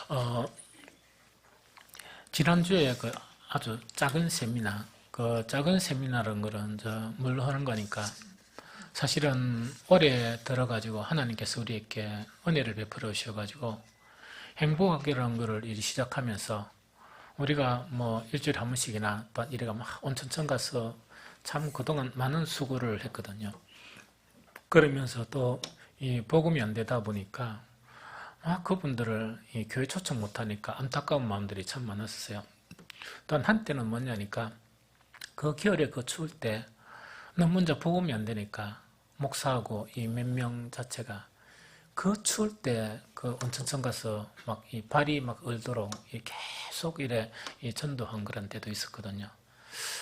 어, 지난주에 그 아주 작은 세미나, 그 작은 세미나라는 거는 물로 하는 거니까 사실은 올해 들어가지고 하나님께서 우리에게 은혜를 베풀어 주셔가지고 행복하게라는 거를 일이 시작하면서 우리가 뭐 일주일에 한 번씩이나 이래가 막 온천천 가서 참 그동안 많은 수고를 했거든요. 그러면서 또 이 복음이 안 되다 보니까 그분들을 이 교회 초청 못하니까 안타까운 마음들이 참 많았어요. 또 한때는 뭐냐니까 그 겨울에 그 추울 때 너무 먼저 복음이 안 되니까 목사하고 이 몇 명 자체가 그 추울 때 그 온천천 가서 막 이 발이 막 얼도록 계속 이래 이 전도한 그런 때도 있었거든요.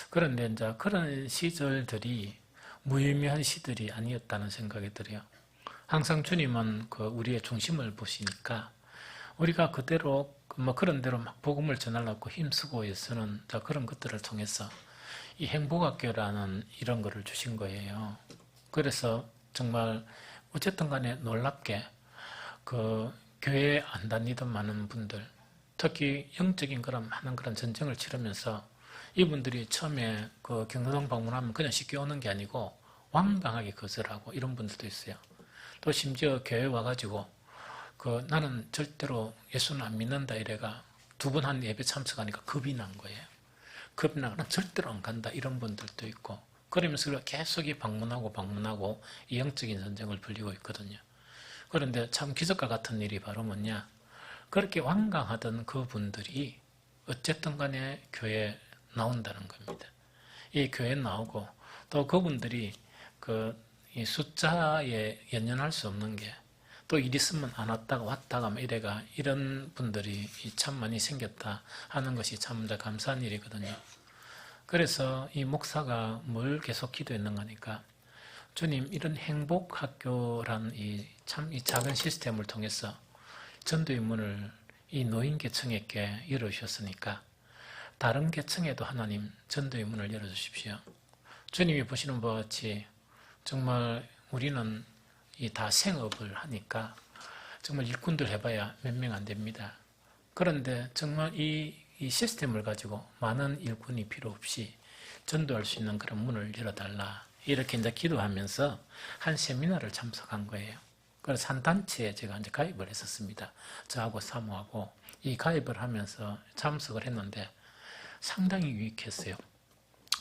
그런데 이제 그런 시절들이 무의미한 시들이 아니었다는 생각이 들어요. 항상 주님은 그 우리의 중심을 보시니까 우리가 그대로 뭐 그런 대로 막 복음을 전하려고 힘쓰고 해서는 그런 것들을 통해서 이 행복학교라는 이런 거를 주신 거예요. 그래서 정말 어쨌든 간에 놀랍게 그 교회에 안 다니던 많은 분들, 특히 영적인 그런 많은 그런 전쟁을 치르면서 이분들이 처음에 그 경로당 방문하면 그냥 쉽게 오는 게 아니고 완강하게 거절하고 이런 분들도 있어요. 또 심지어 교회 와가지고 그 나는 절대로 예수는 안 믿는다 이래가 두 번 한 예배 참석하니까 겁이 난 거예요. 겁이 나거나 절대로 안 간다 이런 분들도 있고 그러면서 계속 방문하고 이 영적인 전쟁을 벌이고 있거든요. 그런데 참 기적과 같은 일이 바로 뭐냐, 그렇게 완강하던 그분들이 어쨌든 간에 교회에 나온다는 겁니다. 이 교회에 나오고 또 그분들이 이 숫자에 연연할 수 없는 게 또 일 있으면 안 왔다가 왔다가 이래가 이런 분들이 참 많이 생겼다 하는 것이 참 감사한 일이거든요. 그래서 이 목사가 뭘 계속 기도했는가 하니까 주님 이런 행복학교란 이 작은 시스템을 통해서 전도의 문을 이 노인 계층에게 열어주셨으니까 다른 계층에도 하나님 전도의 문을 열어주십시오. 주님이 보시는 바와 같이 정말 우리는 이 다 생업을 하니까 정말 일꾼들 해봐야 몇 명 안 됩니다. 그런데 정말 이 시스템을 가지고 많은 일꾼이 필요 없이 전도할 수 있는 그런 문을 열어달라. 이렇게 이제 기도하면서 한 세미나를 참석한 거예요. 그래서 한 단체에 제가 이제 가입을 했었습니다. 저하고 사모하고 이 가입을 하면서 참석을 했는데 상당히 유익했어요.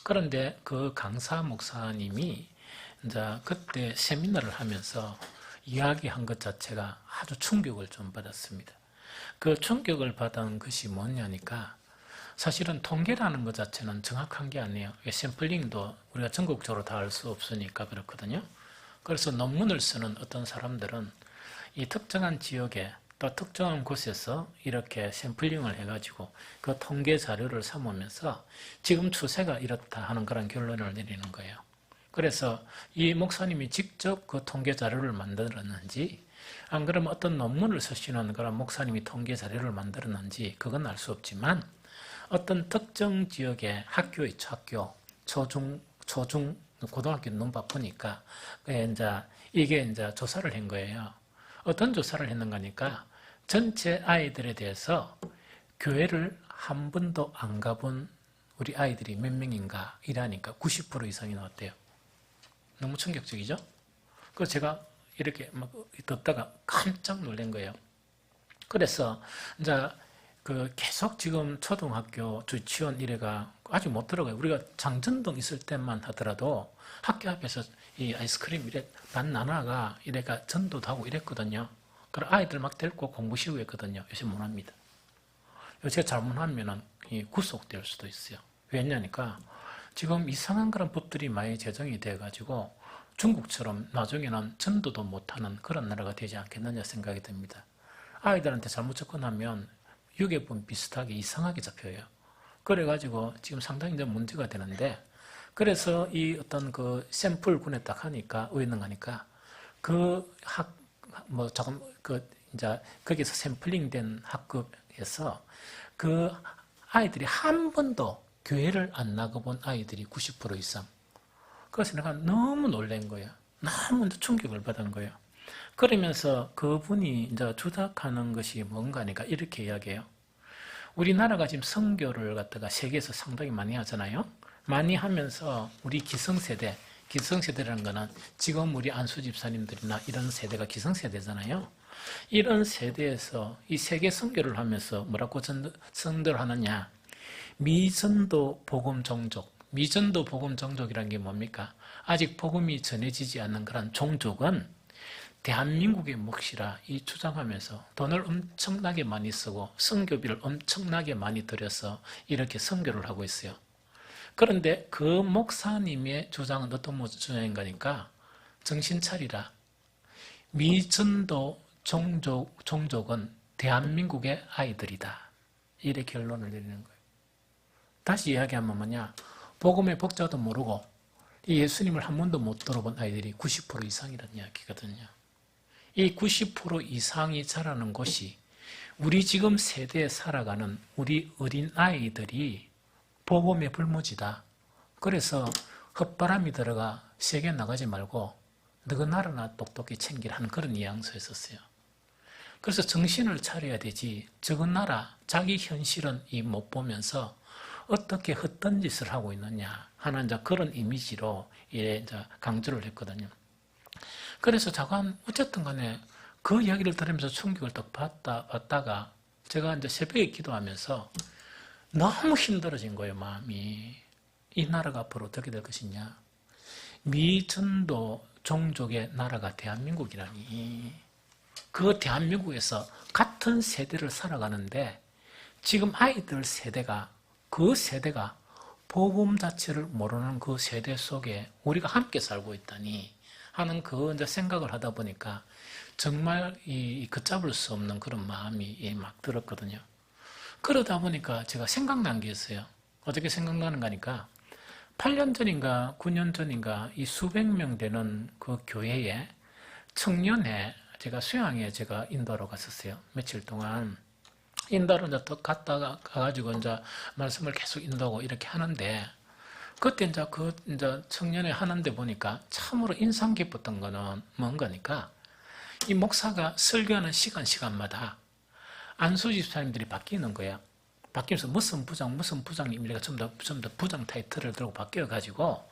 그런데 그 강사 목사님이 이제 그때 세미나를 하면서 이야기한 것 자체가 아주 충격을 좀 받았습니다. 그 충격을 받은 것이 뭐냐니까 사실은 통계라는 것 자체는 정확한 게 아니에요. 샘플링도 우리가 전국적으로 다 할 수 없으니까 그렇거든요. 그래서 논문을 쓰는 어떤 사람들은 이 특정한 지역에 또 특정한 곳에서 이렇게 샘플링을 해가지고 그 통계 자료를 삼으면서 지금 추세가 이렇다 하는 그런 결론을 내리는 거예요. 그래서 이 목사님이 직접 그 통계 자료를 만들었는지 안 그러면 어떤 논문을 쓰시는 그런 목사님이 통계 자료를 만들었는지 그건 알 수 없지만 어떤 특정 지역의 학교, 초중, 고등학교 너무 바쁘니까 이게 이제 조사를 한 거예요. 어떤 조사를 했는가 하니까 전체 아이들에 대해서 교회를 한 번도 안 가본 우리 아이들이 몇 명인가 이라니까 90% 이상이 나왔대요. 너무 충격적이죠? 그래서 제가 이렇게 막 듣다가 깜짝 놀란 거예요. 그래서 이제 계속 지금 초등학교 유치원 이래가 아직 못 들어가요. 우리가 장전동 있을 때만 하더라도 학교 앞에서 이 아이스크림 이래 반 나눠가 이래가 전도도 하고 이랬거든요. 그럼 아이들 막 데리고 공부 시키고 했거든요. 요새 못 합니다. 요새 잘못하면은 구속될 수도 있어요. 왜냐니까 지금 이상한 그런 법들이 많이 제정이 돼가지고 중국처럼 나중에는 전도도 못하는 그런 나라가 되지 않겠느냐 생각이 듭니다. 아이들한테 잘못 접근하면 유괴범 비슷하게 이상하게 잡혀요. 그래가지고 지금 상당히 이제 문제가 되는데 그래서 이 어떤 그 샘플군에 딱 하니까 의논하니까 이제 거기서 샘플링된 학급에서 그 아이들이 한 번도 교회를 안 나가본 아이들이 90% 이상. 그래서 내가 너무 놀란 거예요. 너무 충격을 받은 거예요. 그러면서 그분이 이제 주작하는 것이 뭔가니까 이렇게 이야기해요. 우리나라가 지금 선교를 갖다가 세계에서 상당히 많이 하잖아요. 많이 하면서 우리 기성세대라는 거는 지금 우리 안수 집사님들이나 이런 세대가 기성세대잖아요. 이런 세대에서 이 세계 선교를 하면서 뭐라고 선도를 하느냐? 미전도 복음 종족. 미전도 복음 종족이라는 게 뭡니까? 아직 복음이 전해지지 않는 그런 종족은 대한민국의 몫이라 이 주장하면서 돈을 엄청나게 많이 쓰고 선교비를 엄청나게 많이 들여서 이렇게 선교를 하고 있어요. 그런데 그 목사님의 주장은 어떤 주장인가니까 정신 차리라. 미전도 종족은 대한민국의 아이들이다. 이렇게 결론을 내리는 거예요. 다시 이야기하면 뭐냐? 복음의 복자도 모르고 예수님을 한 번도 못 들어본 아이들이 90% 이상이라는 이야기거든요. 이 90% 이상이 자라는 곳이 우리 지금 세대에 살아가는 우리 어린 아이들이 복음의 불모지다. 그래서 헛바람이 들어가 세계 나가지 말고 너희 나라나 똑똑히 챙기라 하는 그런 뉘앙스였었어요. 그래서 정신을 차려야 되지 저거 나라 자기 현실은 못 보면서 어떻게 헛된 짓을 하고 있느냐 하는 그런 이미지로 이제 강조를 했거든요. 그래서 잠깐 어쨌든 간에 그 이야기를 들으면서 충격을 딱 받다가 제가 이제 새벽에 기도하면서 너무 힘들어진 거예요, 마음이. 이 나라가 앞으로 어떻게 될 것이냐. 미전도 종족의 나라가 대한민국이라니. 그 대한민국에서 같은 세대를 살아가는데 지금 아이들 세대가 그 세대가 복음 자체를 모르는 그 세대 속에 우리가 함께 살고 있다니 하는 그 이제 생각을 하다 보니까 정말 걷잡을 수 없는 그런 마음이 막 들었거든요. 그러다 보니까 제가 생각난 게 있어요. 어떻게 생각나는가 하니까 8년 전인가 9년 전인가 이 수백 명 되는 그 교회에 청년회 제가 수양회 제가 인도하러 갔었어요. 며칠 동안. 인도하러 이제 더 갔다가 가가지고 이제 말씀을 계속 인도하고 이렇게 하는데 그때 이제 청년회 하는데 보니까 참으로 인상 깊었던 거는 뭔가니까 이 목사가 설교하는 시간마다 안수 집사님들이 바뀌는 거야. 바뀌면서 무슨 부장님 이래가 좀 더 부장 타이틀을 들고 바뀌어가지고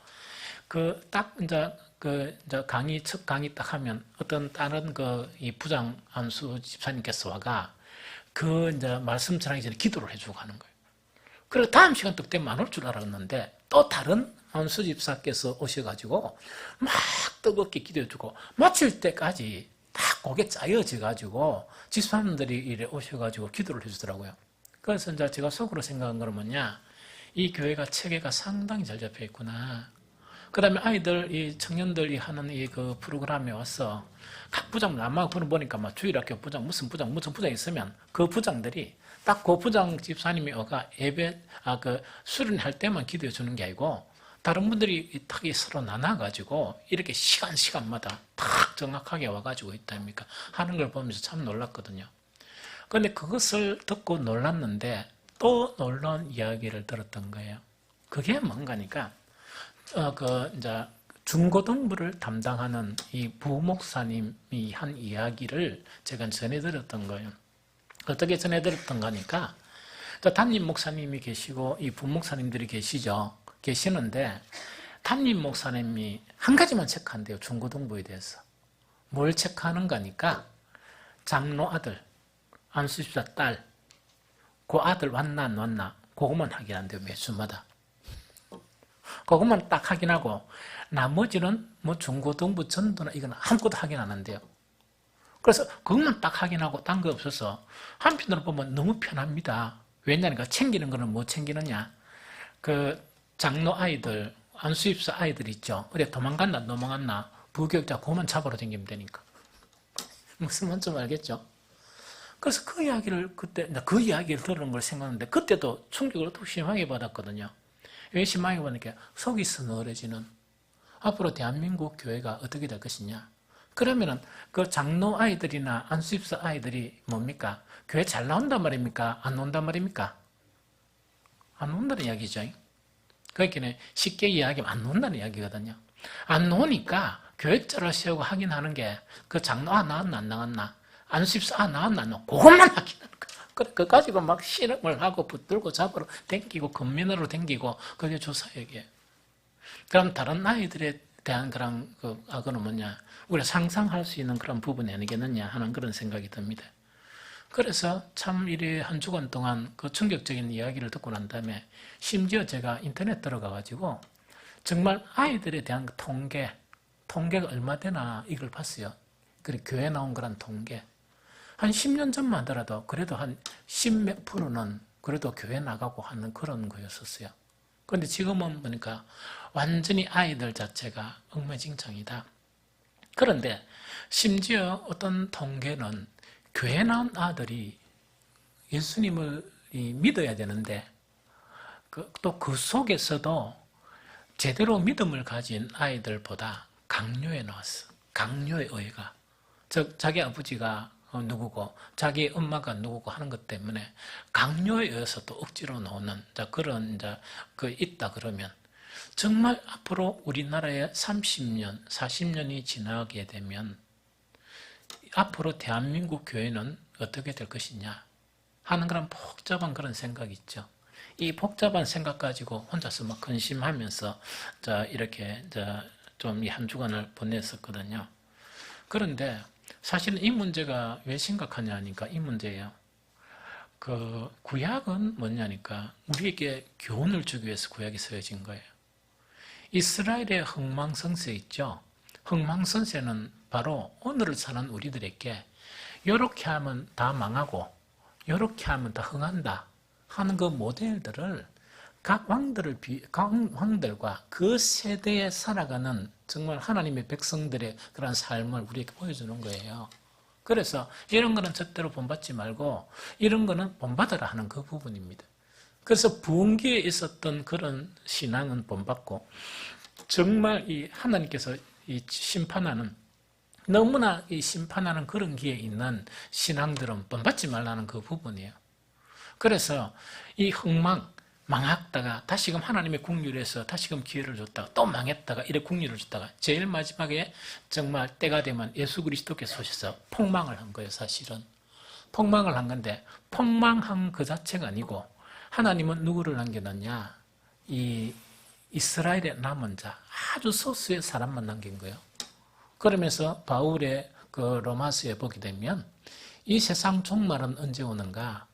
이제 강의 첫 강의 딱 하면 어떤 다른 이 부장 안수 집사님께서 와가 이제 말씀 전하기 전에 기도를 해주고 가는 거예요. 그리고 다음 시간 딱 되면 안 올 줄 알았는데 또 다른 안수 집사께서 오셔가지고 막 뜨겁게 기도해주고 마칠 때까지 다 고개 짜여져가지고 집사님들이 이래 오셔가지고 기도를 해주더라고요. 그래서 이제 제가 속으로 생각한 거는 뭐냐, 이 교회가 체계가 상당히 잘 잡혀 있구나. 그 다음에 아이들, 이 청년들이 하는 그 프로그램에 와서 각 부장, 아마 그걸 보니까 막 주일학교 부장, 무슨 부장 있으면 그 부장들이 딱 그 부장 집사님이 오가 수련할 때만 기도해 주는 게 아니고 다른 분들이 딱 서로 나눠가지고 이렇게 시간마다 딱 정확하게 와가지고 있다니까 하는 걸 보면서 참 놀랐거든요. 그런데 그것을 듣고 놀랐는데 또 놀라운 이야기를 들었던 거예요. 그게 뭔가니까 이제 중고등부를 담당하는 이 부목사님이 한 이야기를 제가 전해드렸던 거예요. 어떻게 전해드렸던가 하니까 담임 목사님이 계시고 이 부목사님들이 계시는데 담임 목사님이 한 가지만 체크한대요. 중고등부에 대해서. 뭘 체크하는가 하니까 장로 아들, 안수집사 딸, 그 아들 왔나 안 왔나 그것만 확인한대요. 매주마다. 그것만 딱 확인하고 나머지는 뭐 중고등부 전도나 이건 아무것도 확인 안 한대요. 그래서 그것만 딱 확인하고 딴 거 없어서 한편으로 보면 너무 편합니다. 왜냐니까 챙기는 거는 뭐 챙기느냐. 그 장로 아이들, 안수입사 아이들 있죠. 어디 도망갔나 부교육자 그것만 잡으러 다니면 되니까. 무슨 말인지 좀 알겠죠? 그래서 그 이야기를 그 이야기를 들은 걸 생각하는데 그때도 충격을 또 심하게 받았거든요. 왜 심하게 받으니까 속이 서늘해지는 앞으로 대한민국 교회가 어떻게 될 것이냐. 그러면은 그 장로 아이들이나 안수입사 아이들이 뭡니까? 교회 잘 나온단 말입니까? 안 나온단 말입니까? 안 나온다는 이야기죠. 그러니까 쉽게 이야기하면 안 나온다는 이야기거든요. 안 나오니까 교육자를 세우고 확인하는 게 그 장로 나왔나 안 나왔나, 안수집사 나왔나 안 나왔나, 그것만 확인하는 거야. 그래, 그거 가지고 막 실험을 하고 붙들고 잡으러 댕기고 건면으로 댕기고 그게 조사역이에요. 그럼 다른 아이들에 대한 그런 그 악어는 뭐냐? 우리가 상상할 수 있는 그런 부분이 아니겠느냐 하는 그런 생각이 듭니다. 그래서 참 이래 한 주간 동안 그 충격적인 이야기를 듣고 난 다음에 심지어 제가 인터넷 들어가가지고 정말 아이들에 대한 통계가 얼마 되나 이걸 봤어요. 그리고 교회 나온 그런 통계. 한 10년 전만 하더라도 그래도 한 10몇 프로는 그래도 교회 나가고 하는 그런 거였었어요. 그런데 지금은 보니까 완전히 아이들 자체가 엉망진창이다. 그런데 심지어 어떤 통계는 교회 나온 아들이 예수님을 믿어야 되는데 또 그 속에서도 제대로 믿음을 가진 아이들보다 강요에 나왔어. 강요의 의가. 즉 자기 아버지가 누구고 자기 엄마가 누구고 하는 것 때문에 강요에 의해서 또 억지로 나오는 그런 그 있다 그러면 정말 앞으로 우리나라에 30년, 40년이 지나게 되면 앞으로 대한민국 교회는 어떻게 될 것이냐 하는 그런 복잡한 그런 생각이 있죠. 이 복잡한 생각 가지고 혼자서 막 근심하면서 이렇게 좀 이 한 주간을 보냈었거든요. 그런데 사실은 이 문제가 왜 심각하냐 하니까 이 문제예요. 그 구약은 뭐냐니까 우리에게 교훈을 주기 위해서 구약이 쓰여진 거예요. 이스라엘의 흥망성쇠 있죠. 흥망성쇠는 바로 오늘을 사는 우리들에게 이렇게 하면 다 망하고 이렇게 하면 다 흥한다 하는 그 모델들을 각 왕들과 그 세대에 살아가는 정말 하나님의 백성들의 그런 삶을 우리에게 보여주는 거예요. 그래서 이런 거는 절대로 본받지 말고 이런 거는 본받으라 하는 그 부분입니다. 그래서 부흥기에 있었던 그런 신앙은 본받고 정말 이 하나님께서 이 심판하는 너무나 이 심판하는 그런 기에 있는 신앙들은 본받지 말라는 그 부분이에요. 그래서 이 망했다가 다시금 하나님의 국률에서 다시금 기회를 줬다가 또 망했다가 이래 국률을 줬다가 제일 마지막에 정말 때가 되면 예수 그리스도께서 오셔서 폭망을 한 거예요. 사실은 폭망을 한 건데 폭망한 그 자체가 아니고 하나님은 누구를 남겨놨냐? 이 이스라엘의 남은 자 아주 소수의 사람만 남긴 거예요. 그러면서 바울의 그 로마서에 보게 되면 이 세상 종말은 언제 오는가?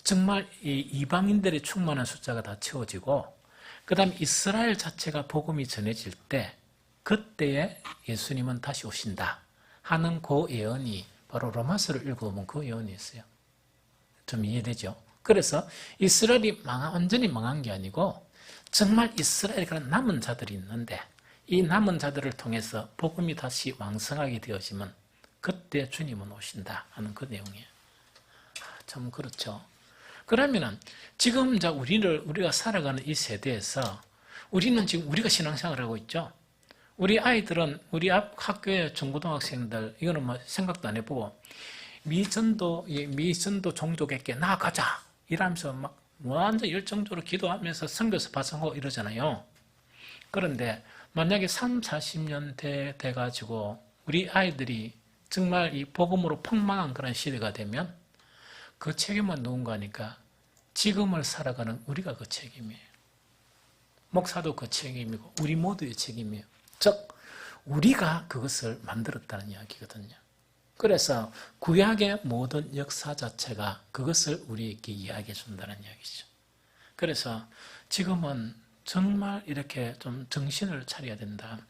정말 이 이방인들의 충만한 숫자가 다 채워지고 그 다음 이스라엘 자체가 복음이 전해질 때 그때에 예수님은 다시 오신다 하는 그 예언이 바로 로마서를 읽어보면 그 예언이 있어요. 좀 이해되죠? 그래서 이스라엘이 완전히 망한 게 아니고 정말 이스라엘에 그런 남은 자들이 있는데 이 남은 자들을 통해서 복음이 다시 왕성하게 되어지면 그때 주님은 오신다 하는 그 내용이에요. 참 그렇죠. 그러면은 지금 우리가 살아가는 이 세대에서 우리는 지금 우리가 신앙생활을 하고 있죠. 우리 아이들은 우리 앞 학교의 중고등학생들 이거는 뭐 생각도 안 해보고 미전도 종족에게 나아가자 이러면서 막 완전 열정적으로 기도하면서 선교서 파송하고 이러잖아요. 그런데 만약에 40년 돼가지고 우리 아이들이 정말 이 복음으로 폭망한 그런 시대가 되면 그 책임은 누군가니까 지금을 살아가는 우리가 그 책임이에요. 목사도 그 책임이고 우리 모두의 책임이에요. 즉 우리가 그것을 만들었다는 이야기거든요. 그래서 구약의 모든 역사 자체가 그것을 우리에게 이야기해 준다는 이야기죠. 그래서 지금은 정말 이렇게 좀 정신을 차려야 된다.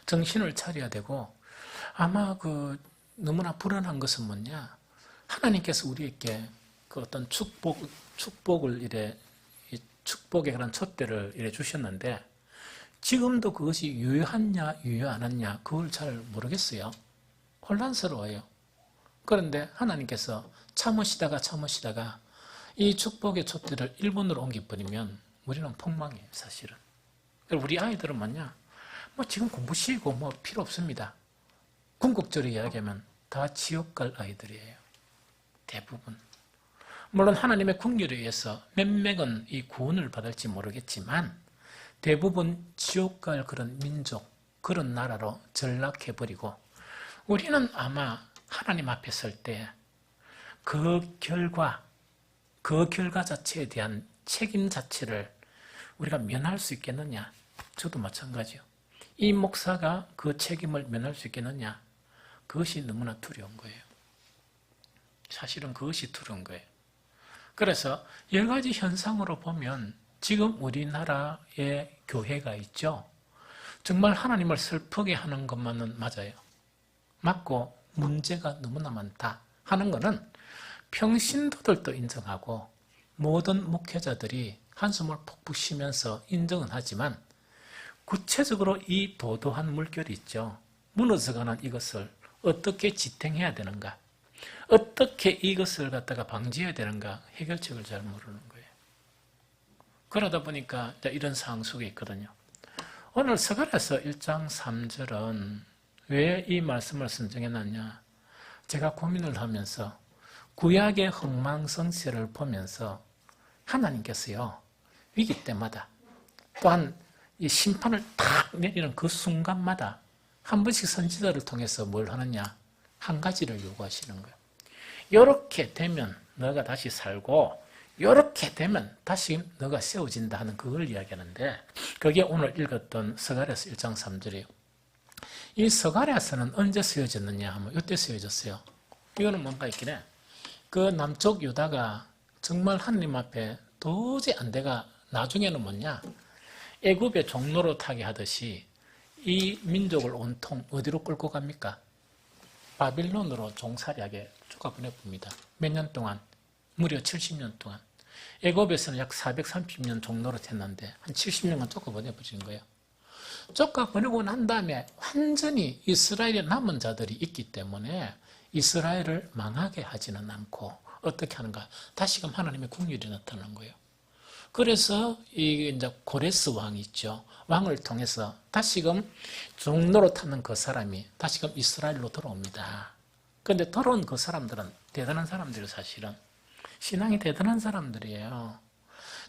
정신을 차려야 되고 아마 너무나 불안한 것은 뭐냐? 하나님께서 우리에게 그 어떤 축복의 그런 촛대를 이래 주셨는데 지금도 그것이 유효하냐 유효 안 하냐 그걸 잘 모르겠어요. 혼란스러워요. 그런데 하나님께서 참으시다가 이 축복의 촛대를 일본으로 옮겨버리면 우리는 폭망이에요. 사실은. 우리 아이들은 뭐냐? 지금 공부 쉬고 필요 없습니다. 궁극적으로 이야기하면 다 지옥 갈 아이들이에요. 대부분. 물론 하나님의 국률에 의해서 몇 명은 이 구원을 받을지 모르겠지만 대부분 지옥 갈 그런 민족, 그런 나라로 전락해버리고 우리는 아마 하나님 앞에 설 때 그 결과 자체에 대한 책임 자체를 우리가 면할 수 있겠느냐? 저도 마찬가지요. 이 목사가 그 책임을 면할 수 있겠느냐? 그것이 너무나 두려운 거예요. 사실은 그것이 두려운 거예요. 그래서 여러 가지 현상으로 보면 지금 우리나라에 교회가 있죠. 정말 하나님을 슬프게 하는 것만은 맞아요. 맞고 문제가 너무나 많다 하는 것은 평신도들도 인정하고 모든 목회자들이 한숨을 푹푹 쉬면서 인정은 하지만 구체적으로 이 도도한 물결이 있죠. 무너져가는 이것을 어떻게 지탱해야 되는가, 어떻게 이것을 갖다가 방지해야 되는가 해결책을 잘 모르는 거예요. 그러다 보니까 이런 상황 속에 있거든요. 오늘 스가랴서 1장 3절은 왜 이 말씀을 선정해놨냐? 제가 고민을 하면서 구약의 흥망성쇠를 보면서 하나님께서요, 위기 때마다 또한 이 심판을 탁 내리는 그 순간마다 한 번씩 선지자를 통해서 뭘 하느냐? 한 가지를 요구하시는 거예요. 이렇게 되면 너가 다시 살고 이렇게 되면 다시 너가 세워진다 하는 그걸 이야기하는데 그게 오늘 읽었던 스가랴서 1장 3절이에요. 이 스가랴서는 언제 쓰여졌느냐 하면 이때 쓰여졌어요. 이거는 뭔가 있긴 해. 그 남쪽 유다가 정말 하나님 앞에 도저히 안 돼가 나중에는 뭐냐? 애굽의 종로로 타게 하듯이 이 민족을 온통 어디로 끌고 갑니까? 바빌론으로 종살이하게 쫓아보내봅니다. 몇 년 동안? 무려 70년 동안. 애굽에서는 약 430년 종로로 했는데 한 70년간 쫓아보내버린 거예요. 쫓아보내고 난 다음에 완전히 이스라엘의 남은 자들이 있기 때문에 이스라엘을 망하게 하지는 않고 어떻게 하는가? 다시금 하나님의 국률이 나타나는 거예요. 그래서 이 이제 고레스 왕이 있죠. 왕을 통해서 다시금 종로로 타는 그 사람이 다시금 이스라엘로 돌아옵니다. 그런데 돌아온 그 사람들은 대단한 사람들이에요. 사실은 신앙이 대단한 사람들이에요.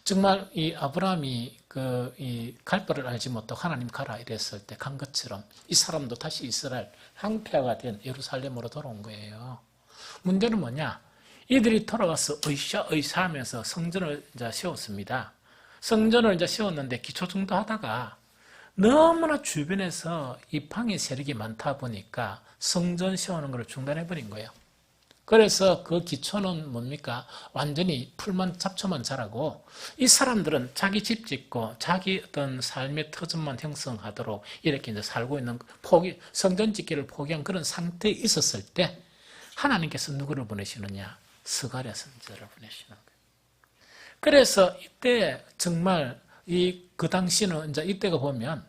정말 이 아브라함이 이 갈 바를 알지 못하고 하나님 가라 이랬을 때 간 것처럼 이 사람도 다시 이스라엘 황폐화가 된 예루살렘으로 돌아온 거예요. 문제는 뭐냐? 이들이 돌아와서 의샤 하면서 성전을 이제 세웠습니다. 성전을 이제 세웠는데 기초 정도 하다가 너무나 주변에서 이 방해 세력이 많다 보니까 성전 세우는 걸 중단해버린 거예요. 그래서 그 기초는 뭡니까? 완전히 풀만 잡초만 자라고 이 사람들은 자기 집 짓고 자기 어떤 삶의 터전만 형성하도록 이렇게 이제 살고 있는 성전 짓기를 포기한 그런 상태에 있었을 때 하나님께서 누구를 보내시느냐? 스가랴 선지자를 보내시는 거예요. 그래서 이때 정말 그 당시는 이제 이때가 보면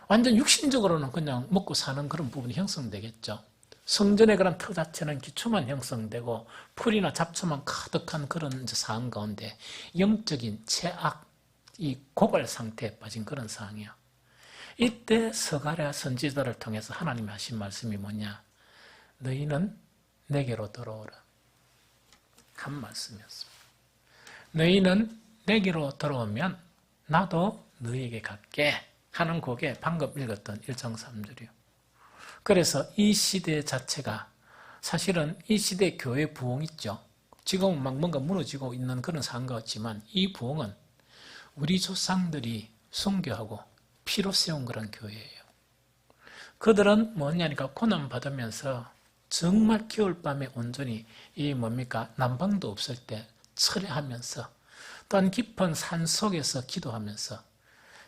완전 육신적으로는 그냥 먹고 사는 그런 부분이 형성되겠죠. 성전의 그런 터 자체는 기초만 형성되고 풀이나 잡초만 가득한 그런 상황 가운데 영적인 최악, 이 고갈 상태에 빠진 그런 상황이에요. 이때 스가랴 선지자를 통해서 하나님이 하신 말씀이 뭐냐? 너희는 내게로 돌아오라. 한 말씀이었습니다. 너희는 내게로 돌아오면 나도 너희에게 갈게 하는 곡에 방금 읽었던 1장 3절이요. 그래서 이 시대 자체가 사실은 이 시대 교회 부흥 있죠. 지금은 막 뭔가 무너지고 있는 그런 상황 같지만 이 부흥은 우리 조상들이 순교하고 피로 세운 그런 교회예요. 그들은 뭐냐니까 고난 받으면서 정말 겨울밤에 온전히 이 뭡니까? 난방도 없을 때 철회하면서 또한 깊은 산 속에서 기도하면서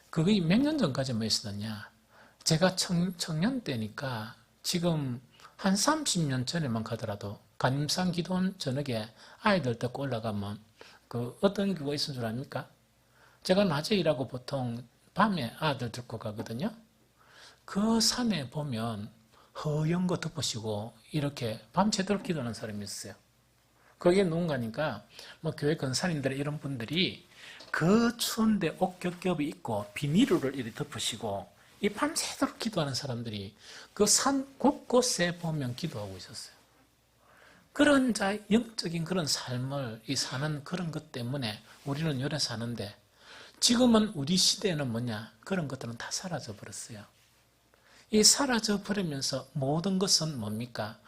그게 몇 년 전까지 뭐 있었느냐? 제가 청년 때니까 지금 한 30년 전에만 가더라도 간임상 기도원 저녁에 아이들 데리고 올라가면 그 어떤 그거 있는 줄 압니까? 제가 낮에 일하고 보통 밤에 아들 데리고 가거든요. 그 산에 보면 허연 거 덮으시고 이렇게 밤새도록 기도하는 사람이 있어요. 거기에 누군가니까 뭐 교회 권사님들 이런 분들이 그 추운데 옷 겹겹이 입고 비닐을 이렇게 덮으시고 이 밤새도록 기도하는 사람들이 그 산 곳곳에 보면 기도하고 있었어요. 그런 영적인 그런 삶을 사는 그런 것 때문에 우리는 요래 사는데 지금은 우리 시대에는 뭐냐? 그런 것들은 다 사라져 버렸어요. 이 사라져 버리면서 모든 것은 뭡니까?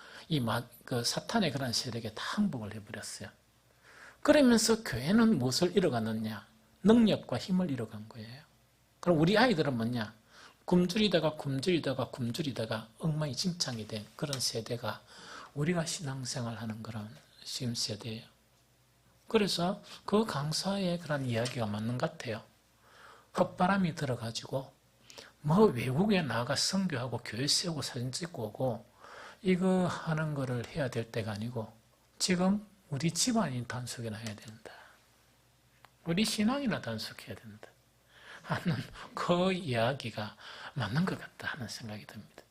그 사탄의 그런 세력에 다 항복을 해버렸어요. 그러면서 교회는 무엇을 잃어갔느냐? 능력과 힘을 잃어간 거예요. 그럼 우리 아이들은 뭐냐? 굶주리다가 엉망진창이 된 그런 세대가 우리가 신앙생활하는 그런 지금 세대예요. 그래서 그 강사의 그런 이야기가 맞는 것 같아요. 헛바람이 들어가지고 뭐 외국에 나가 선교하고 교회 세우고 사진 찍고 오고 이거 하는 거를 해야 될 때가 아니고 지금 우리 집안이 단속이나 해야 된다. 우리 신앙이나 단속해야 된다. 하는 그 이야기가 맞는 것 같다 하는 생각이 듭니다.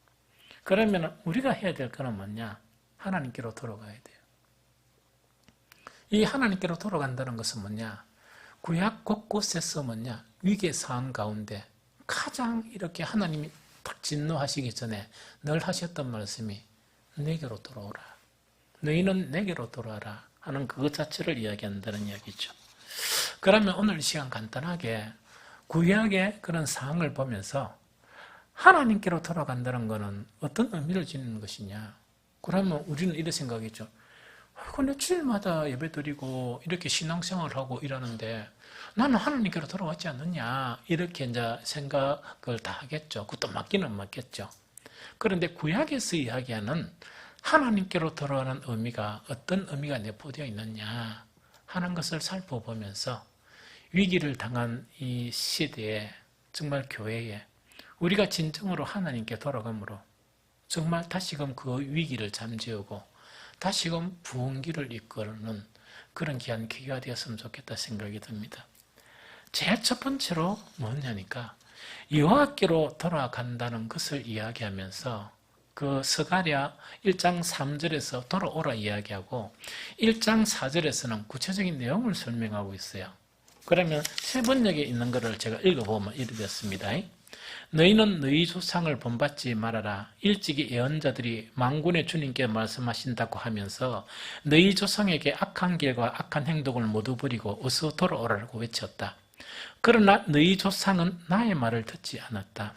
그러면 우리가 해야 될 거는 뭐냐? 하나님께로 돌아가야 돼요. 이 하나님께로 돌아간다는 것은 뭐냐? 구약 곳곳에서 뭐냐? 위기의 상황 가운데 가장 이렇게 하나님이 딱 진노하시기 전에 늘 하셨던 말씀이 내게로 돌아오라. 너희는 내게로 돌아와라 하는 그것 자체를 이야기한다는 이야기죠. 그러면 오늘 이 시간 간단하게 구약의 그런 상황을 보면서 하나님께로 돌아간다는 것은 어떤 의미를 지니는 것이냐? 그러면 우리는 이런 생각이죠. 근데 주일마다 예배드리고 이렇게 신앙생활을 하고 이러는데 나는 하나님께로 돌아왔지 않느냐? 이렇게 이제 생각을 다 하겠죠. 그것도 맞기는 맞겠죠. 그런데 구약에서 이야기하는 하나님께로 돌아가는 의미가 어떤 의미가 내포되어 있느냐 하는 것을 살펴보면서 위기를 당한 이 시대에 정말 교회에 우리가 진정으로 하나님께 돌아감으로 정말 다시금 그 위기를 잠재우고 다시금 부흥기를 이끌는 그런 귀한 기회가 되었으면 좋겠다 생각이 듭니다. 제일 첫 번째로 뭐냐니까 여호와께로 돌아간다는 것을 이야기하면서 그 스가랴 1장 3절에서 돌아오라 이야기하고 1장 4절에서는 구체적인 내용을 설명하고 있어요. 그러면 세 번역에 있는 것을 제가 읽어보면 이렇게 됐습니다. 너희는 너희 조상을 본받지 말아라. 일찍이 예언자들이 만군의 주님께 말씀하신다고 하면서 너희 조상에게 악한 길과 악한 행동을 모두 버리고 어서 돌아오라고 외쳤다. 그러나 너희 조상은 나의 말을 듣지 않았다.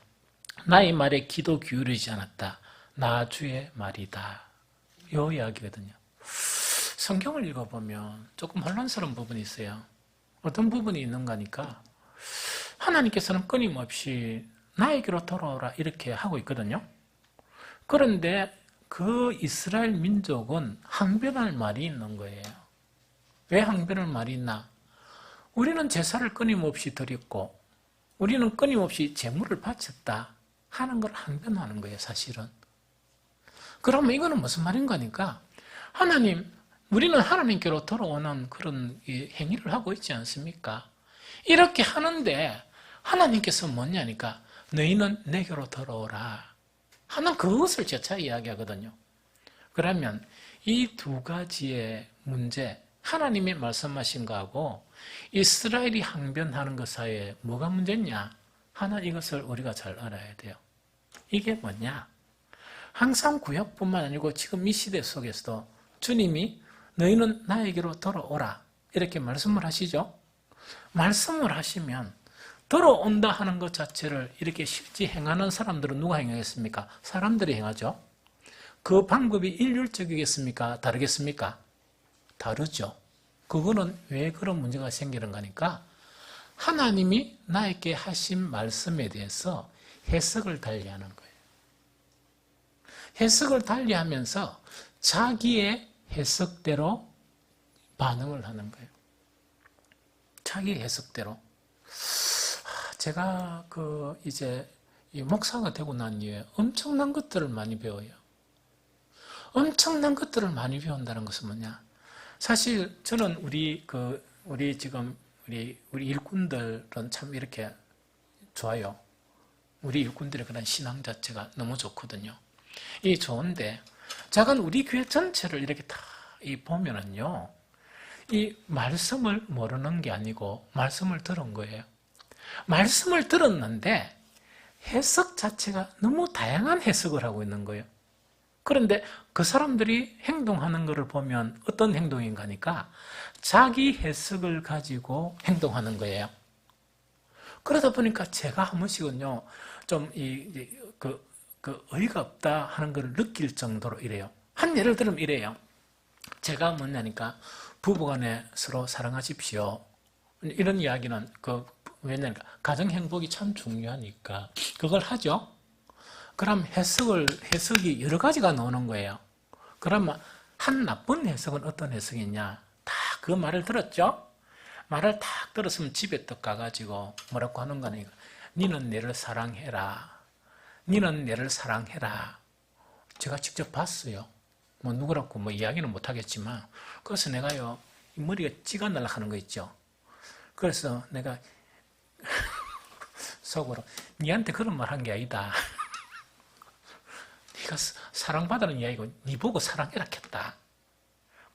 나의 말에 귀도 기울이지 않았다. 나 주의 말이다. 이 이야기거든요. 성경을 읽어보면 조금 혼란스러운 부분이 있어요. 어떤 부분이 있는가 하니까 하나님께서는 끊임없이 나에게로 돌아오라 이렇게 하고 있거든요. 그런데 그 이스라엘 민족은 항변할 말이 있는 거예요. 왜 항변할 말이 있나? 우리는 제사를 끊임없이 드렸고 우리는 끊임없이 제물을 바쳤다 하는 걸 항변하는 거예요, 사실은. 그러면 이거는 무슨 말인가 하니까 하나님, 우리는 하나님께로 돌아오는 그런 행위를 하고 있지 않습니까? 이렇게 하는데 하나님께서 뭐냐니까 너희는 내게로 돌아오라 하는 그것을 재차 이야기하거든요. 그러면 이 두 가지의 문제, 하나님이 말씀하신 거하고 이스라엘이 항변하는 것 사이에 뭐가 문제냐? 하나 이것을 우리가 잘 알아야 돼요. 이게 뭐냐? 항상 구약뿐만 아니고 지금 이 시대 속에서도 주님이 너희는 나에게로 돌아오라 이렇게 말씀을 하시죠. 말씀을 하시면 돌아온다 하는 것 자체를 이렇게 실제 행하는 사람들은 누가 행하겠습니까? 사람들이 행하죠. 그 방법이 일률적이겠습니까? 다르겠습니까? 다르죠. 그거는 왜 그런 문제가 생기는 거니까 하나님이 나에게 하신 말씀에 대해서 해석을 달리하는 거예요. 해석을 달리하면서 자기의 해석대로 반응을 하는 거예요. 자기의 해석대로. 제가 이제 목사가 되고 난 이후에 엄청난 것들을 많이 배워요. 엄청난 것들을 많이 배운다는 것은 뭐냐? 사실 저는 우리 일꾼들은 참 이렇게 좋아요. 우리 일꾼들의 그런 신앙 자체가 너무 좋거든요. 이 좋은데, 작은 우리 교회 전체를 이렇게 다 보면은요, 이 말씀을 모르는 게 아니고 말씀을 들은 거예요. 말씀을 들었는데 해석 자체가 너무 다양한 해석을 하고 있는 거예요. 그런데 그 사람들이 행동하는 것을 보면 어떤 행동인가 하니까 자기 해석을 가지고 행동하는 거예요. 그러다 보니까 제가 한 번씩은요, 좀 그 어이가 없다 하는 걸 느낄 정도로 이래요. 한 예를 들면 이래요. 제가 뭐냐니까 부부간에 서로 사랑하십시오. 이런 이야기는 왜냐니까 가정 행복이 참 중요하니까 그걸 하죠. 그럼 해석이 여러 가지가 나오는 거예요. 그러면 한 나쁜 해석은 어떤 해석이냐? 다 그 말을 들었죠? 말을 딱 들었으면 집에 또 가가지고 뭐라고 하는 거니까 니는 내를 사랑해라. 니는 내를 사랑해라. 제가 직접 봤어요. 뭐 누구라고 뭐 이야기는 못하겠지만 그래서 내가요 머리가 찌가 날아가는 거 있죠. 그래서 내가 속으로 니한테 그런 말 한 게 아니다. 네가 사랑받으는 이야기고 니 보고 사랑해라 했다.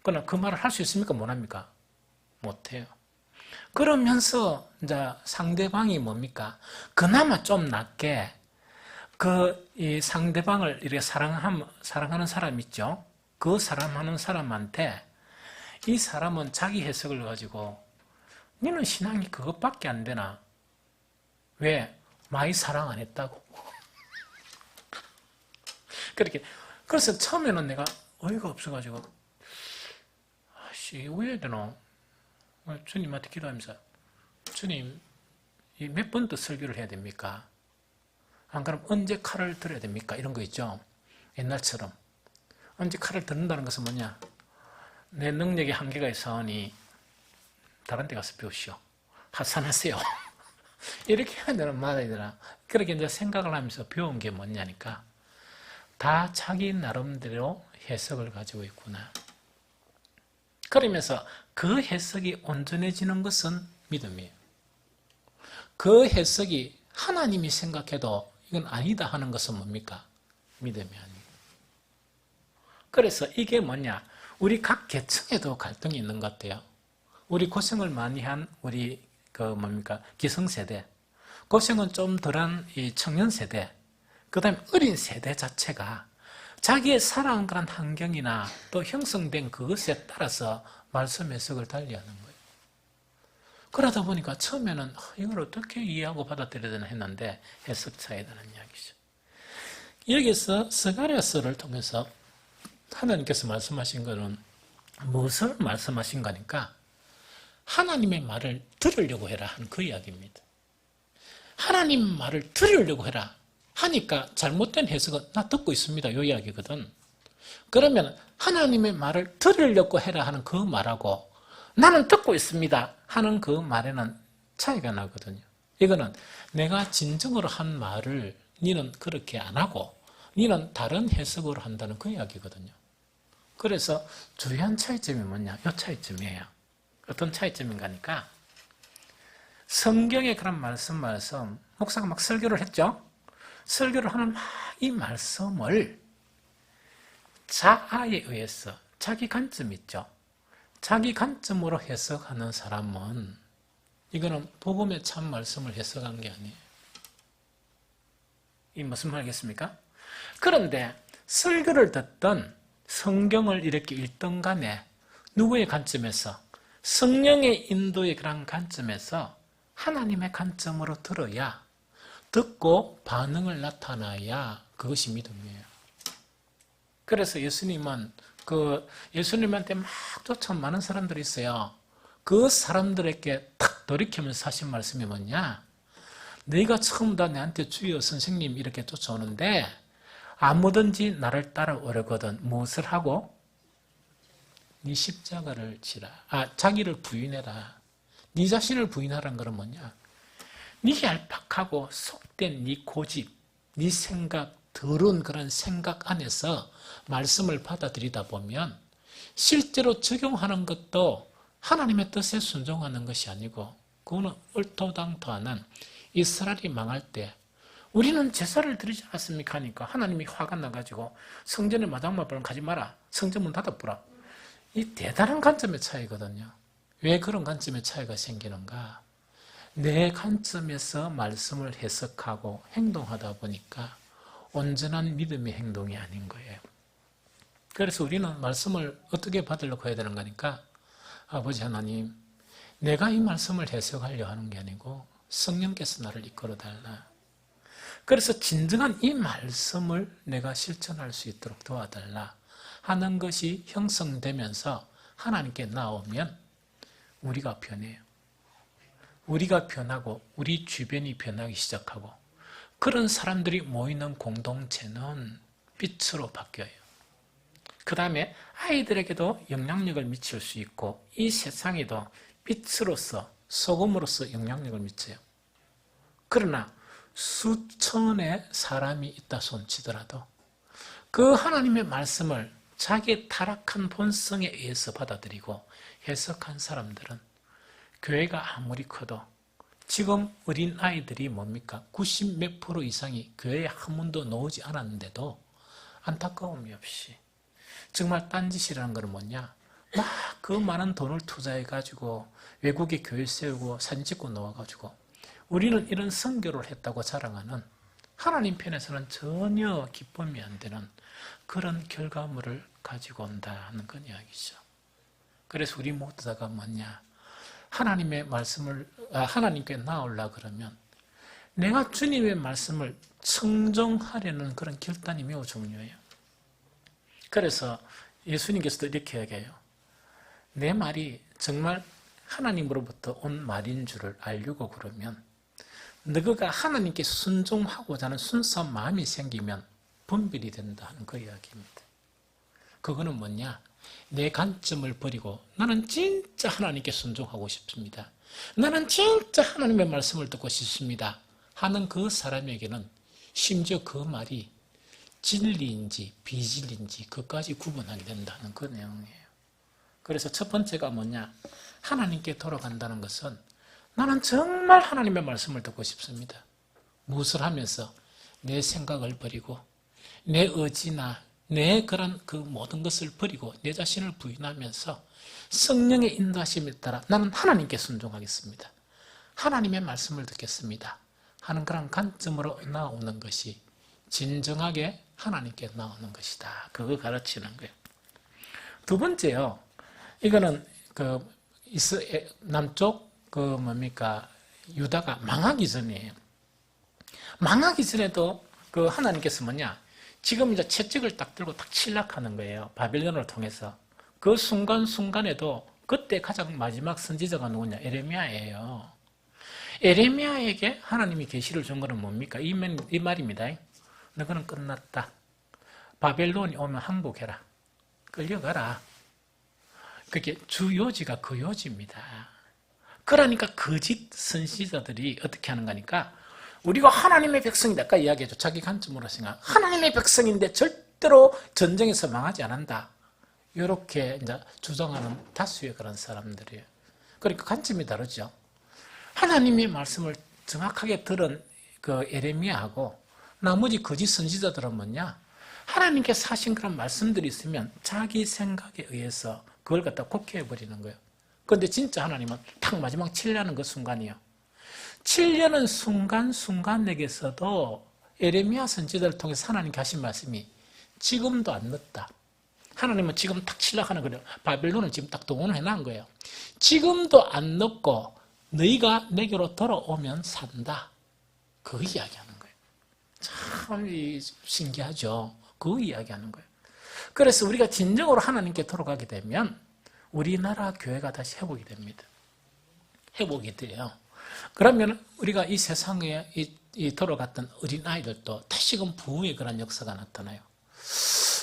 그러나 그 말을 할 수 있습니까? 못합니까? 못해요. 그러면서 이제 상대방이 뭡니까? 그나마 좀 낫게 이 상대방을 이렇게 사랑하는 사람 있죠? 그 사랑하는 사람한테 이 사람은 자기 해석을 가지고 너는 신앙이 그것밖에 안 되나? 왜? 많이 사랑 안 했다고. 그래서 처음에는 내가 어이가 없어가지고 왜 해야 되나? 주님한테 기도하면서 주님 몇 번 더 설교를 해야 됩니까? 안 그러면 언제 칼을 들어야 됩니까? 이런 거 있죠. 옛날처럼 언제 칼을 듣는다는 것은 뭐냐? 내 능력의 한계가 있어니 다른 데 가서 배우시오. 하산하세요. 이렇게 해야 되는 말이더라. 그렇게 이제 생각을 하면서 배운 게 뭐냐니까 다 자기 나름대로 해석을 가지고 있구나. 그러면서 그 해석이 온전해지는 것은 믿음이에요. 그 해석이 하나님이 생각해도 이건 아니다 하는 것은 뭡니까? 믿음이 아니에요. 그래서 이게 뭐냐? 우리 각 계층에도 갈등이 있는 것 같아요. 우리 고생을 많이 한 우리 기성세대, 고생은 좀 덜한 이 청년세대, 그 다음에 어린 세대 자체가 자기의 살아간 환경이나 또 형성된 그것에 따라서 말씀 해석을 달리하는 거예요. 그러다 보니까 처음에는 이걸 어떻게 이해하고 받아들여야 되나 했는데 해석 차이라는 이야기죠. 여기서 스가랴서를 통해서 하나님께서 말씀하신 것은 무엇을 말씀하신 거니까 하나님의 말을 들으려고 해라 하는 그 이야기입니다. 하나님 말을 들으려고 해라 하니까 잘못된 해석은 나 듣고 있습니다. 이 이야기거든. 그러면 하나님의 말을 들으려고 해라 하는 그 말하고 나는 듣고 있습니다 하는 그 말에는 차이가 나거든요. 이거는 내가 진정으로 한 말을 니는 그렇게 안 하고 니는 다른 해석으로 한다는 그 이야기거든요. 그래서 주요한 차이점이 뭐냐? 이 차이점이에요. 어떤 차이점인가 하니까 성경의 그런 말씀 목사가 막 설교를 했죠. 설교를 하는 이 말씀을 자아에 의해서 자기 관점 있죠. 자기 관점으로 해석하는 사람은 이거는 복음의 참 말씀을 해석한 게 아니에요. 이 무슨 말이겠습니까? 그런데 설교를 듣던 성경을 이렇게 읽던 간에 누구의 관점에서 성령의 인도의 그런 관점에서 하나님의 관점으로 들어야 듣고 반응을 나타나야 그것이 믿음이에요. 그래서 예수님은 예수님한테 막 쫓아온 많은 사람들이 있어요. 그 사람들에게 탁 돌이키면서 하신 말씀이 뭐냐? 너희가 처음 다 내한테 주여 선생님 이렇게 쫓아오는데 아무든지 나를 따라오려거든 무엇을 하고? 네 십자가를 지라. 자기를 부인해라. 네 자신을 부인하라는 것은 뭐냐? 네 얄팍하고 속된 네 고집, 네 생각, 더러운 그런 생각 안에서 말씀을 받아들이다 보면 실제로 적용하는 것도 하나님의 뜻에 순종하는 것이 아니고 그거는 얼토당토하는 이스라엘이 망할 때 우리는 제사를 드리지 않았습니까? 하니까 하나님이 화가 나가지고 성전에 마당마불은 가지 마라. 성전문 닫아보라. 이 대단한 관점의 차이거든요. 왜 그런 관점의 차이가 생기는가? 내 관점에서 말씀을 해석하고 행동하다 보니까 온전한 믿음의 행동이 아닌 거예요. 그래서 우리는 말씀을 어떻게 받으려고 해야 되는 거니까 아버지 하나님, 내가 이 말씀을 해석하려 하는 게 아니고 성령께서 나를 이끌어 달라. 그래서 진정한 이 말씀을 내가 실천할 수 있도록 도와달라 하는 것이 형성되면서 하나님께 나오면 우리가 변해요. 우리가 변하고 우리 주변이 변하기 시작하고 그런 사람들이 모이는 공동체는 빛으로 바뀌어요. 그 다음에 아이들에게도 영향력을 미칠 수 있고 이 세상에도 빛으로서 소금으로서 영향력을 미쳐요. 그러나 수천의 사람이 있다 손치더라도 그 하나님의 말씀을 자기의 타락한 본성에 의해서 받아들이고 해석한 사람들은 교회가 아무리 커도 지금 어린 아이들이 뭡니까? 90몇 % 이상이 교회에 한 번도 나오지 않았는데도 안타까움이 없이 정말 딴짓이라는 건 뭐냐? 막 그 많은 돈을 투자해가지고 외국에 교회 세우고 사진 찍고 나와가지고 우리는 이런 선교를 했다고 자랑하는 하나님 편에서는 전혀 기쁨이 안 되는 그런 결과물을 가지고 온다는 건 이야기죠. 그래서 우리 모두 다가 뭐냐? 하나님의 말씀을 하나님께 나오려 그러면 내가 주님의 말씀을 청정하려는 그런 결단이 매우 중요해요. 그래서 예수님께서도 이렇게 얘기해요. 내 말이 정말 하나님으로부터 온 말인 줄을 알려고 그러면 너가 하나님께 순종하고자 하는 순수한 마음이 생기면 분별이 된다 하는 그 이야기입니다. 그거는 뭐냐? 내 관점을 버리고 나는 진짜 하나님께 순종하고 싶습니다. 나는 진짜 하나님의 말씀을 듣고 싶습니다. 하는 그 사람에게는 심지어 그 말이 진리인지 비진리인지 그까지 구분하게 된다는 그 내용이에요. 그래서 첫 번째가 뭐냐? 하나님께 돌아간다는 것은 나는 정말 하나님의 말씀을 듣고 싶습니다. 무엇을 하면서 내 생각을 버리고 내 의지나 내 그런 그 모든 것을 버리고 내 자신을 부인하면서 성령의 인도하심에 따라 나는 하나님께 순종하겠습니다. 하나님의 말씀을 듣겠습니다. 하는 그런 관점으로 나오는 것이 진정하게 하나님께 나오는 것이다. 그거 가르치는 거예요. 두 번째요. 이거는 그 남쪽 유다가 망하기 전이에요. 망하기 전에도 그 하나님께서 뭐냐? 지금 이제 채찍을 딱 들고 딱 침략하는 거예요. 바빌론을 통해서. 그 순간순간에도 그때 가장 마지막 선지자가 누구냐? 에레미야예요. 에레미야에게 하나님이 계시를 준 거는 뭡니까? 이 말입니다. 너는 끝났다. 바벨론이 오면 항복해라. 끌려가라. 그게 주 요지가 그 요지입니다. 그러니까 거짓 선지자들이 어떻게 하는 거니까 우리가 하나님의 백성이다. 아까 이야기했죠. 자기 관점으로 생각. 하나님의 백성인데 절대로 전쟁에서 망하지 않는다. 이렇게 이제 주장하는 다수의 그런 사람들이에요. 그러니까 관점이 다르죠. 하나님의 말씀을 정확하게 들은 그 에레미야하고 나머지 거짓 선지자들은 뭐냐? 하나님께서 하신 그런 말씀들이 있으면 자기 생각에 의해서 그걸 갖다 곡해버리는 거예요. 그런데 진짜 하나님은 딱 마지막 7년은 그 순간이에요. 7년은 순간순간에게서도 에레미야 선지자를 통해서 하나님께 하신 말씀이 지금도 안 늦다. 하나님은 지금 딱 침략하는 거예요. 바벨론을 지금 딱 동원을 해놓은 거예요. 지금도 안 늦고 너희가 내게로 돌아오면 산다. 그 이야기하는 거예요. 참 신기하죠. 그 이야기하는 거예요. 그래서 우리가 진정으로 하나님께 돌아가게 되면 우리나라 교회가 다시 회복이 됩니다. 회복이 돼요. 그러면 우리가 이 세상에 돌아갔던 어린아이들도 다시금 부흥의 그런 역사가 나타나요.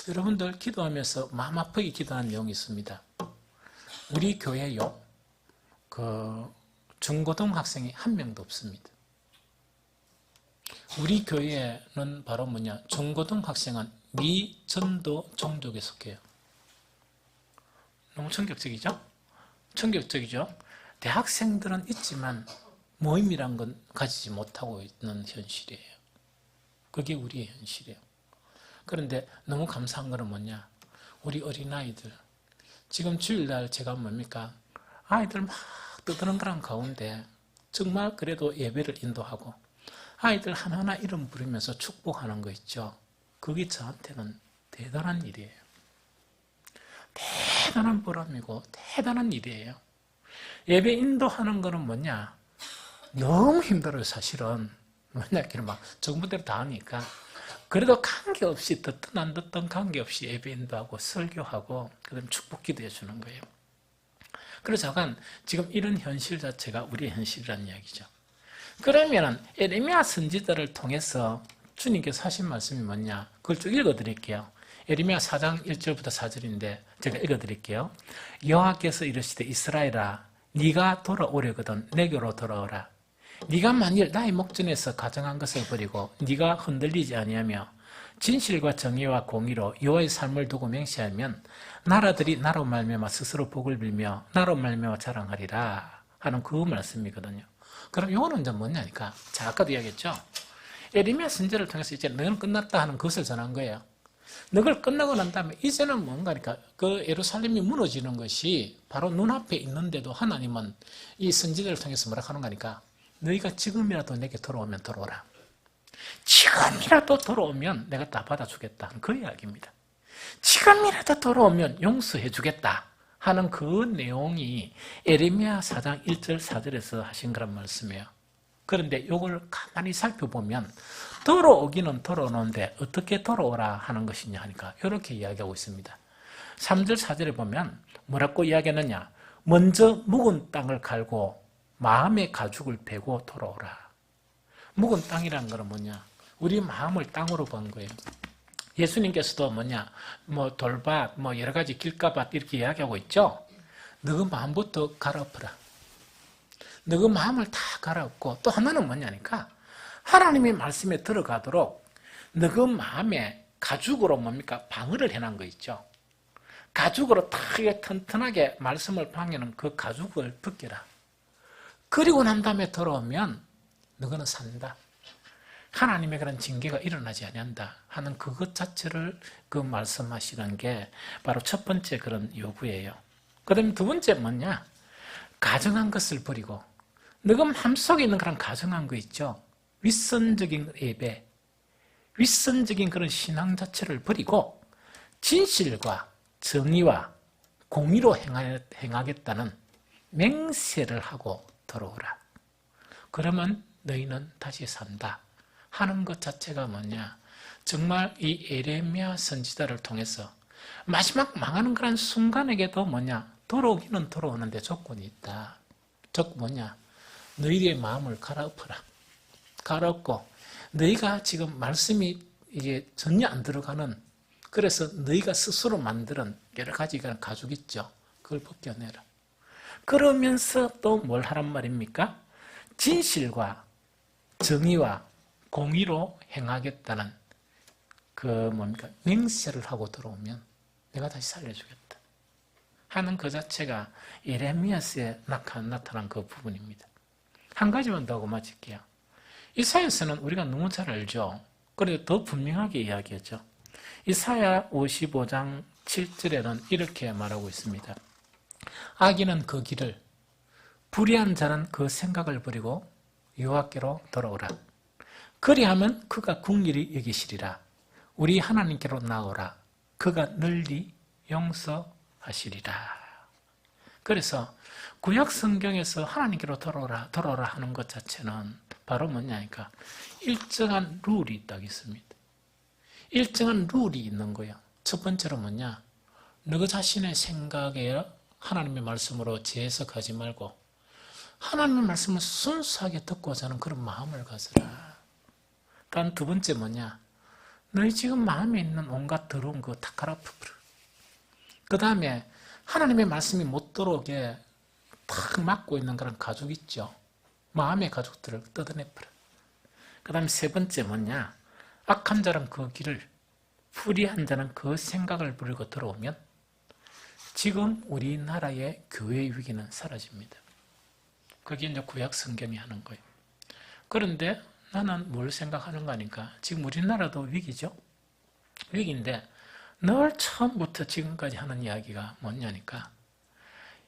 여러분들 기도하면서 마음 아프게 기도하는 내용이 있습니다. 우리 교회요, 중고등학생이 한 명도 없습니다. 우리 교회는 바로 뭐냐? 중고등학생은 미전도 종족에 속해요. 너무 충격적이죠? 충격적이죠? 대학생들은 있지만 모임이란 건 가지지 못하고 있는 현실이에요. 그게 우리의 현실이에요. 그런데 너무 감사한 거는 뭐냐? 우리 어린아이들. 지금 주일날 제가 뭡니까? 아이들 막 떠드는 그런 가운데 정말 그래도 예배를 인도하고 아이들 하나하나 이름 부르면서 축복하는 거 있죠. 그게 저한테는 대단한 일이에요. 대단한 보람이고 대단한 일이에요. 예배 인도하는 거는 뭐냐? 너무 힘들어요, 사실은. 맨날 이렇게 막 정부대로 다 하니까. 그래도 관계없이 듣든 안 듣든 관계없이 예배인도하고 설교하고 그다음에 축복기도 해주는 거예요. 그래서 약간 지금 이런 현실 자체가 우리의 현실이라는 이야기죠. 그러면은 에레미야 선지자를 통해서 주님께서 하신 말씀이 뭐냐? 그걸 쭉 읽어드릴게요. 에레미야 4장 1절부터 4절인데 제가 읽어드릴게요. 여호와께서 이르시되 이스라엘아 네가 돌아오려거든 내게로 돌아오라. 네가 만일 나의 목전에서 가정한 것을 버리고 네가 흔들리지 아니하며 진실과 정의와 공의로 여호와의 삶을 두고 맹세하면 나라들이 나로 말미암아 스스로 복을 빌며 나로 말미암아 자랑하리라 하는 그 말씀이거든요. 그럼 이거는 이제 뭐냐니까 자 아까도 이야기했죠. 에레미야 선지자를 통해서 이제 너는 끝났다 하는 것을 전한 거예요. 너걸 끝나고 난 다음에 이제는 뭔가니까 그 예루살렘이 무너지는 것이 바로 눈앞에 있는데도 하나님은 이 선지자를 통해서 뭐라 하는 거니까 너희가 지금이라도 내게 돌아오면 돌아오라. 지금이라도 돌아오면 내가 다 받아주겠다 하는 그 이야기입니다. 지금이라도 돌아오면 용서해 주겠다 하는 그 내용이 에레미야 4장 1절 4절에서 하신 그런 말씀이에요. 그런데 이걸 가만히 살펴보면 돌아오기는 돌아오는데 어떻게 돌아오라 하는 것이냐 하니까 이렇게 이야기하고 있습니다. 3절 4절에 보면 뭐라고 이야기하느냐. 먼저 묵은 땅을 갈고 마음의 가죽을 베고 돌아오라. 묵은 땅이라는 건 뭐냐. 우리 마음을 땅으로 본 거예요. 예수님께서도 뭐냐, 돌밭, 여러 가지 길가밭 이렇게 이야기하고 있죠. 너 마음부터 갈아엎어라. 너 마음을 다 갈아엎고 또 하나는 뭐냐니까 하나님의 말씀에 들어가도록 너 마음에 가죽으로 뭡니까 방어를 해놓은 거 있죠. 가죽으로 되게 튼튼하게 말씀을 방해하는 그 가죽을 벗겨라. 그리고 난 다음에 돌아오면 너는 산다. 하나님의 그런 징계가 일어나지 아니한다 하는 그것 자체를 그 말씀하시는 게 바로 첫 번째 그런 요구예요. 그 다음에 두 번째 뭐냐? 가정한 것을 버리고 너가 마음속에 있는 그런 가정한 거 있죠. 윗선적인 예배, 윗선적인 그런 신앙 자체를 버리고 진실과 정의와 공의로 행하겠다는 맹세를 하고 돌아오라. 그러면 너희는 다시 산다 하는 것 자체가 뭐냐. 정말 이 에레미야 선지자를 통해서 마지막 망하는 그런 순간에게도 뭐냐. 돌아오기는 돌아오는데 조건이 있다. 즉 뭐냐. 너희의 마음을 갈아엎어라. 갈아엎고 너희가 지금 말씀이 이게 전혀 안 들어가는 그래서 너희가 스스로 만드는 여러 가지 가죽 있죠. 그걸 벗겨내라. 그러면서 또 뭘 하란 말입니까? 진실과 정의와 공의로 행하겠다는 맹세를 하고 들어오면 내가 다시 살려주겠다 하는 그 자체가 예레미야서에 나타난 그 부분입니다. 한 가지만 더 하고 마칠게요. 이사야서는 우리가 너무 잘 알죠. 그래도 더 분명하게 이야기했죠. 이사야 55장 7절에는 이렇게 말하고 있습니다. 악인은 그 길을, 불의한 자는 그 생각을 버리고 여호와께로 돌아오라. 그리하면 그가 긍휼히 여기시리라. 우리 하나님께로 나오라. 그가 널리 용서하시리라. 그래서 구약 성경에서 하나님께로 돌아오라 하는 것 자체는 바로 뭐냐니까 일정한 룰이 딱 있습니다. 일정한 룰이 있는 거예요. 첫 번째로 뭐냐? 너 자신의 생각에 하나님의 말씀으로 재해석하지 말고 하나님의 말씀을 순수하게 듣고자 하는 그런 마음을 가져라. 다음 두 번째 뭐냐? 너희 지금 마음에 있는 온갖 더러운 거 다 갈아엎어버려. 그 다음에 하나님의 말씀이 못 들어오게 탁 막고 있는 그런 가죽 있죠. 마음의 가죽들을 뜯어내버려. 그 다음에 세 번째 뭐냐? 악한 자는 그 길을, 불의한 자는 그 생각을 버리고 들어오면 지금 우리나라의 교회의 위기는 사라집니다. 그게 이제 구약 성경이 하는 거예요. 그런데 나는 뭘 생각하는가 하니까 지금 우리나라도 위기죠. 위기인데 늘 처음부터 지금까지 하는 이야기가 뭐냐니까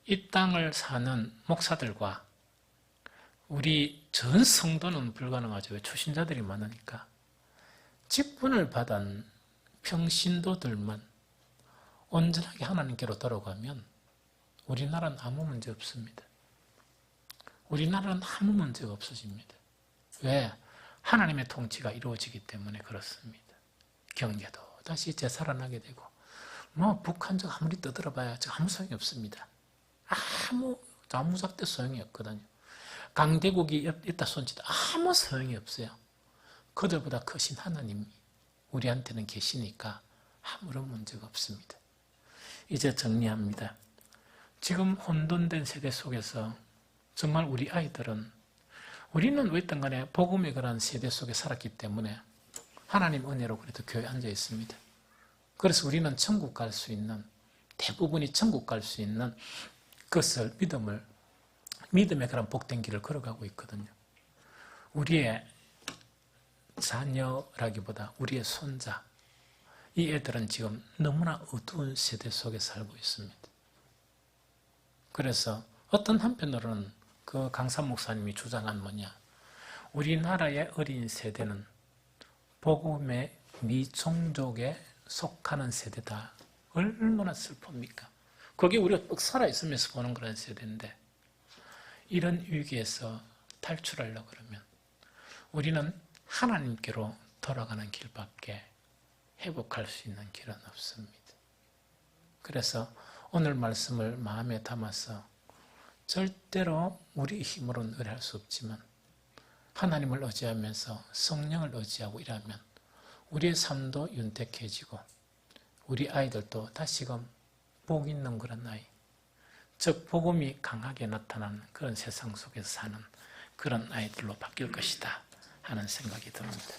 이 땅을 사는 목사들과 우리 전 성도는 불가능하죠. 왜? 초신자들이 많으니까. 직분을 받은 평신도들만 온전하게 하나님께로 돌아가면 우리나라는 아무 문제 없습니다. 우리나라는 아무 문제가 없어집니다. 왜? 하나님의 통치가 이루어지기 때문에 그렇습니다. 경제도 다시 재살아나게 되고, 뭐 북한적 아무리 떠들어봐야 아무 소용이 없습니다. 아무 무작대 소용이 없거든요. 강대국이 있다 손치도 아무 소용이 없어요. 그들보다 크신 하나님이 우리한테는 계시니까 아무런 문제가 없습니다. 이제 정리합니다. 지금 혼돈된 세대 속에서 정말 우리 아이들은, 우리는 어떤 간에 복음에 관한 세대 속에 살았기 때문에 하나님 은혜로 그래도 교회에 앉아 있습니다. 그래서 우리는 천국 갈 수 있는, 대부분이 천국 갈 수 있는 그것을 믿음에 관한 복된 길을 걸어가고 있거든요. 우리의 자녀라기보다 우리의 손자, 이 애들은 지금 너무나 어두운 세대 속에 살고 있습니다. 그래서 어떤 한편으로는 그 강산 목사님이 주장한 뭐냐, 우리나라의 어린 세대는 복음의 미종족에 속하는 세대다. 얼마나 슬픕니까? 그게 우리가 꼭 살아있으면서 보는 그런 세대인데, 이런 위기에서 탈출하려고 그러면 우리는 하나님께로 돌아가는 길밖에 회복할 수 있는 길은 없습니다. 그래서 오늘 말씀을 마음에 담아서 절대로 우리 힘으로는 의뢰할 수 없지만 하나님을 의지하면서 성령을 의지하고 일하면 우리의 삶도 윤택해지고 우리 아이들도 다시금 복 있는 그런 아이, 즉 복음이 강하게 나타나는 그런 세상 속에서 사는 그런 아이들로 바뀔 것이다 하는 생각이 듭니다.